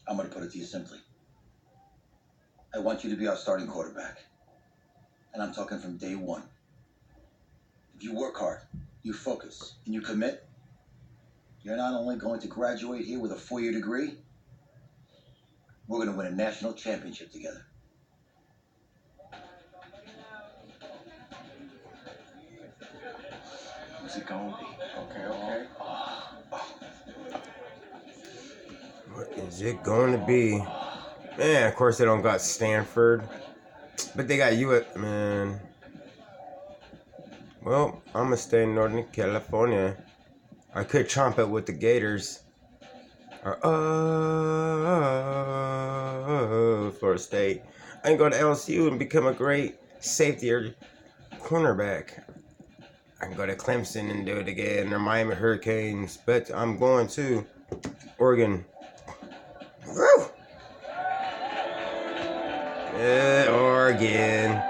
I'm going to put it to you simply. I want you to be our starting quarterback. And I'm talking from day one. If you work hard, you focus, and you commit, you're not only going to graduate here with a 4-year degree, we're going to win a national championship together. What's it going to be? Okay. What is it going to be? Man, of course they don't got Stanford. But they got you at, man. Well, I'm going to stay in Northern California. I could chomp it with the Gators. Or, Florida State. I can go to LSU and become a great safety or cornerback. I can go to Clemson and do it again, or Miami Hurricanes. But I'm going to Oregon. Woo! Oregon.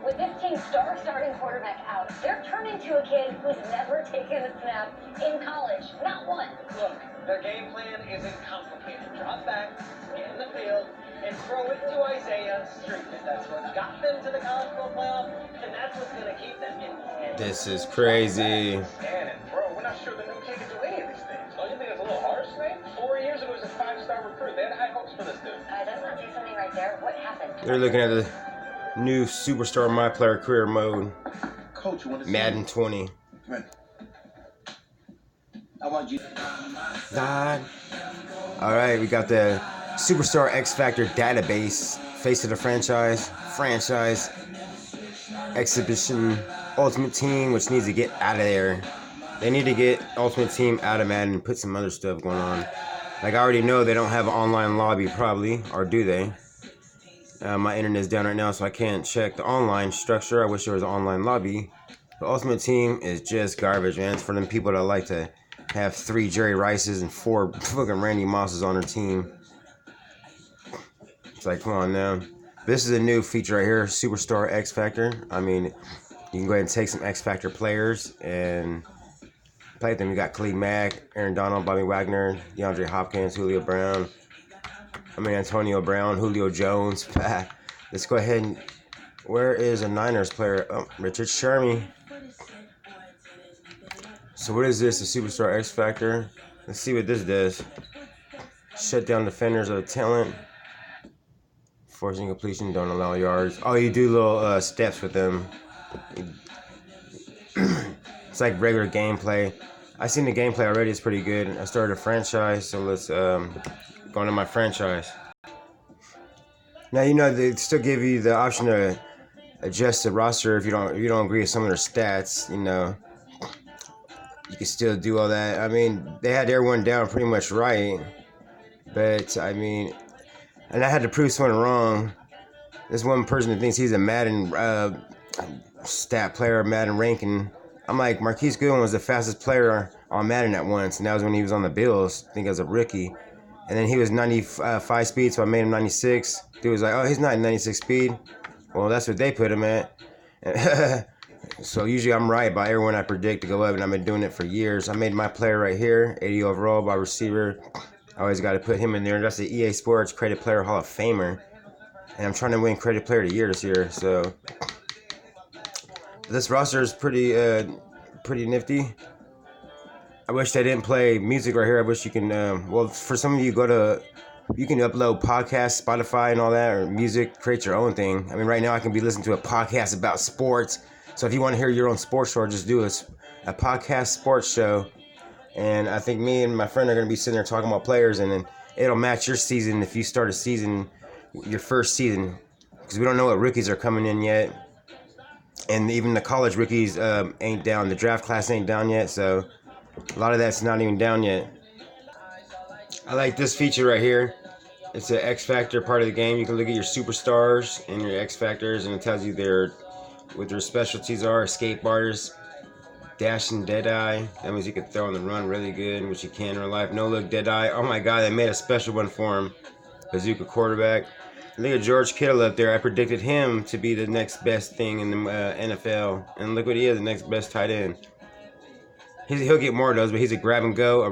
With this team's starting quarterback out, they're turning to a kid who's never taken a snap in college. Not one. Look, their game plan isn't complicated. Drop back, get in the field, and throw it to Isaiah Street. That's what got them to the college football playoff, and that's what's going to keep them in. This is crazy. Bro, we're not sure the new kid can do any of these things. Don't you think it's a little harsh, man? 4 years ago, he was a 5-star recruit. They had high hopes for this dude. Doesn't that say something right there? What happened? They're looking at the new Superstar My Player Career mode. Coach, you want to Madden 20. Come in. I want you. God. Alright, we got the Superstar X Factor database. Face of the franchise. Exhibition. Ultimate Team, which needs to get out of there. They need to get Ultimate Team out of Madden and put some other stuff going on. Like, I already know they don't have an online lobby, probably. Or do they? My internet's down right now, so I can't check the online structure. I wish there was an online lobby. The Ultimate Team is just garbage, man. It's for them people that like to have 3 Jerry Rices and 4 fucking Randy Mosses on their team. It's like, come on now. This is a new feature right here, Superstar X Factor. I mean, you can go ahead and take some X Factor players and play them. You got Khalid Mack, Aaron Donald, Bobby Wagner, DeAndre Hopkins, Antonio Brown, Julio Jones. Let's go ahead and... Where is a Niners player? Oh, Richard Sherman. So what is this? A Superstar X Factor? Let's see what this does. Shut down defenders of talent. Forcing completion, don't allow yards. Oh, you do little steps with them. It's like regular gameplay. I seen the gameplay already. It's pretty good. I started a franchise, so let's go into my franchise. Now, you know, they still give you the option to adjust the roster if you don't agree with some of their stats. You know, you can still do all that. I mean, they had everyone down pretty much right, but I mean, and I had to prove someone wrong. There's one person that thinks he's a Madden stat player, Madden ranking. I'm like, Marquise Goodwin was the fastest player on Madden at once, and that was when he was on the Bills, I think as a rookie. And then he was 95 speed, so I made him 96. Dude was like, oh, he's not 96 speed. Well, that's what they put him at. So usually I'm right by everyone I predict to go up, and I've been doing it for years. I made my player right here, 80 overall by receiver. I always got to put him in there. That's the EA Sports Credit Player Hall of Famer. And I'm trying to win Credit Player of the Year this year, so... This roster is pretty nifty. I wish they didn't play music right here. I wish you can, well, for some of you, you can upload podcasts, Spotify and all that, or music, create your own thing. I mean, right now I can be listening to a podcast about sports. So if you want to hear your own sports show, just do a podcast sports show. And I think me and my friend are going to be sitting there talking about players, and then it'll match your season if you start a season, your first season. Because we don't know what rookies are coming in yet. And even the college rookies ain't down. The draft class ain't down yet, so a lot of that's not even down yet. I like this feature right here. It's an X Factor part of the game. You can look at your superstars and your X Factors, and it tells you what their specialties are. Skateboarders, Dashing Deadeye. That means you can throw on the run really good, which you can in real life. No look Deadeye. Oh my god, they made a special one for him. Bazooka quarterback. Look at George Kittle up there. I predicted him to be the next best thing in the NFL. And look what he is, the next best tight end. He'll get more of those, but he's a grab and go, a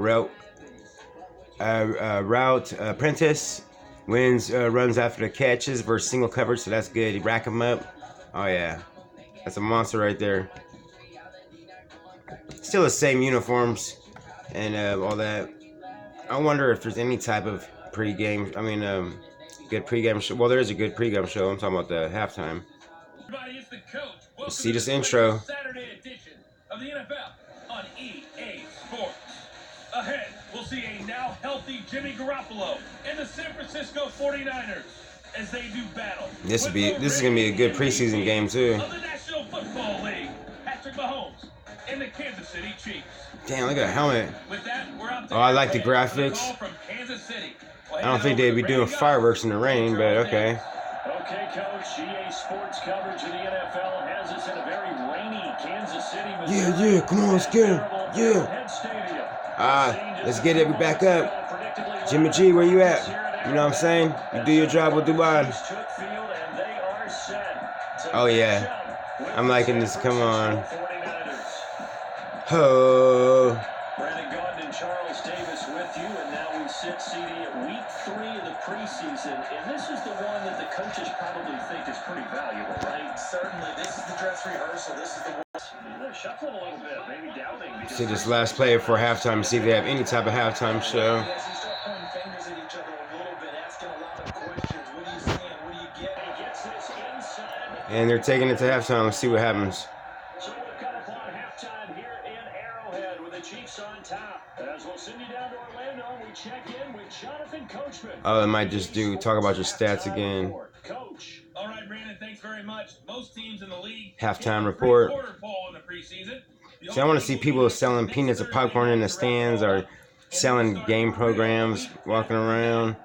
route apprentice. Wins runs after the catches versus single coverage, so that's good. You rack him up. Oh yeah, that's a monster right there. Still the same uniforms and all that. I wonder if there's any type of pregame. I mean, good pregame show. Well, there is a good pregame show. I'm talking about the halftime. Everybody, it's the coach. Let's see this intro. Saturday edition of the NFL on EA Sports. Ahead, we'll see a now healthy Jimmy Garoppolo and the San Francisco 49ers as they do battle. This is gonna be a good preseason game too. Of the National Football League, Patrick Mahomes and the Kansas City Chiefs. Damn, look at that helmet. With that, we're out to Oh, I like the graphics. from Kansas City. I don't think they'd be doing fireworks in the rain, but okay. Okay, Coach. EA Sports coverage of the NFL has us in a very rainy Kansas City, Missouri. Yeah, come on, let's get him. Yeah. Let's get it back up. Jimmy G, where you at? You know what I'm saying? You do your job with Dubai. Oh, yeah. I'm liking this. Come on. Oh. Brandon Gaudin and Charles Davis with you, and now we sit CD at week 3 of the preseason, and this is the one that the coaches probably think is pretty valuable, right? Certainly, this is the dress rehearsal. This is the They're shuffling a little bit, maybe doubting. See this last play before halftime, see if they have any type of halftime show. As you start pointing fingers at each other a little bit, asking a lot of questions. What are you saying? What do you get? He gets this inside. And they're taking it to halftime. Let's see what happens. So we'll come upon halftime here in Arrowhead with the Chiefs on top. As we'll send you down to Orlando, we check in with Jonathan Coachman. Oh, it might just talk about your stats again. Coach. All right, Brandon, thanks very much. Most teams in the league Halftime report. in the preseason. See, I want to see people selling peanuts of popcorn in the stands or selling game programs, walking around.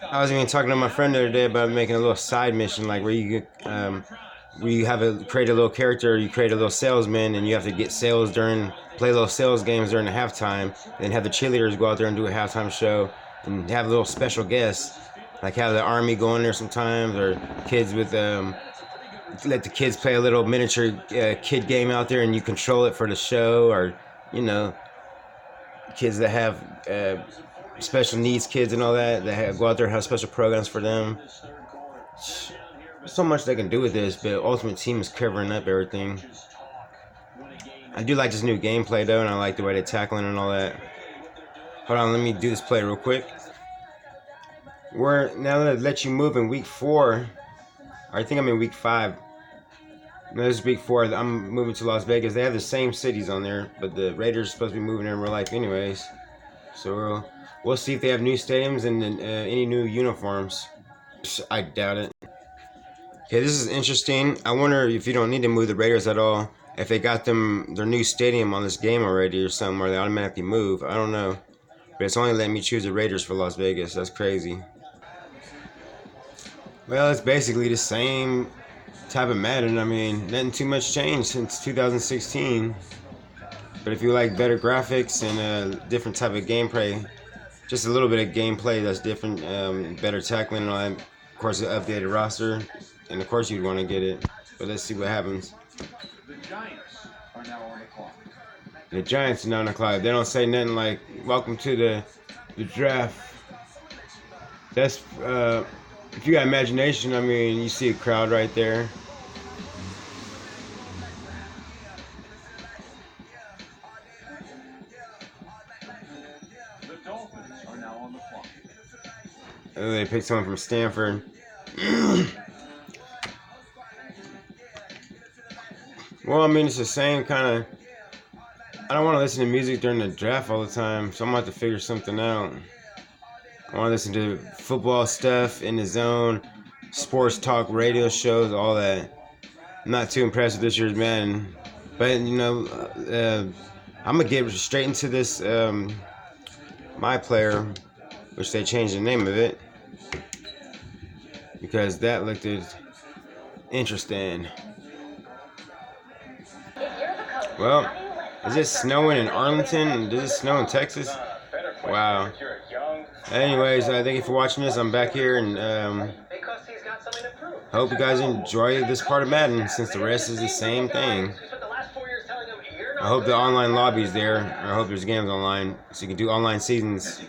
I was even talking to my friend the other day about making a little side mission, like where you create a little character, you create a little salesman, and you have to get sales play little sales games during the halftime, and have the cheerleaders go out there and do a halftime show, and have little special guests, like have the army go in there sometimes, or kids with let the kids play a little miniature kid game out there, and you control it for the show, or kids that have special needs kids and all that go out there and have special programs for them. So much they can do with this, but Ultimate Team is covering up everything. I do like this new gameplay though, and I like the way they're tackling and all that. Hold on, let me do this play real quick. Now that it lets you move in week 4, I think I'm in week 5. No, this is week 4. I'm moving to Las Vegas. They have the same cities on there, but the Raiders are supposed to be moving there in real life anyways. So we'll see if they have new stadiums and any new uniforms. I doubt it. Okay, this is interesting. I wonder if you don't need to move the Raiders at all. If they got their new stadium on this game already or something, where they automatically move. I don't know. But it's only letting me choose the Raiders for Las Vegas. That's crazy. Well, it's basically the same type of Madden. I mean, nothing too much changed since 2016. But if you like better graphics and a different type of gameplay, just a little bit of gameplay that's different, better tackling and all that, of course, an updated roster, and of course you'd want to get it. But let's see what happens. The Giants are now on the clock. The Giants are now on the clock. They don't say nothing like, welcome to the draft. That's, if you got imagination, I mean, you see a crowd right there. The Dolphins are now on the clock. Oh, they picked someone from Stanford. Well, I mean, it's the same kind of... I don't want to listen to music during the draft all the time, so I'm going to have to figure something out. I want to listen to football stuff, in the zone, sports talk, radio shows, all that. I'm not too impressed with this year's Madden. But, I'm going to get straight into this My Player, which they changed the name of it, because that looked interesting. If you're the coach, Well, is it snowing in Arlington? Does it snow in Texas? Wow. Anyways, thank you for watching this. I'm back here, and Because he's got something to prove. hope you guys enjoy this part of Madden, since the rest is the same thing. We spent the last 4 years telling him, "You're not I hope the good enough." online lobby's there. I hope there's games online, so you can do online seasons.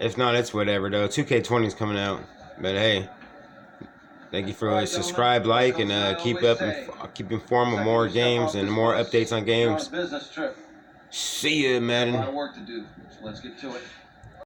If not, it's whatever, though. 2K20 is coming out. But hey, thank you for subscribe, like, and keep informed with more games and more updates on games. Business trip. See ya, A lot Madden. of work to do, so let's get to it.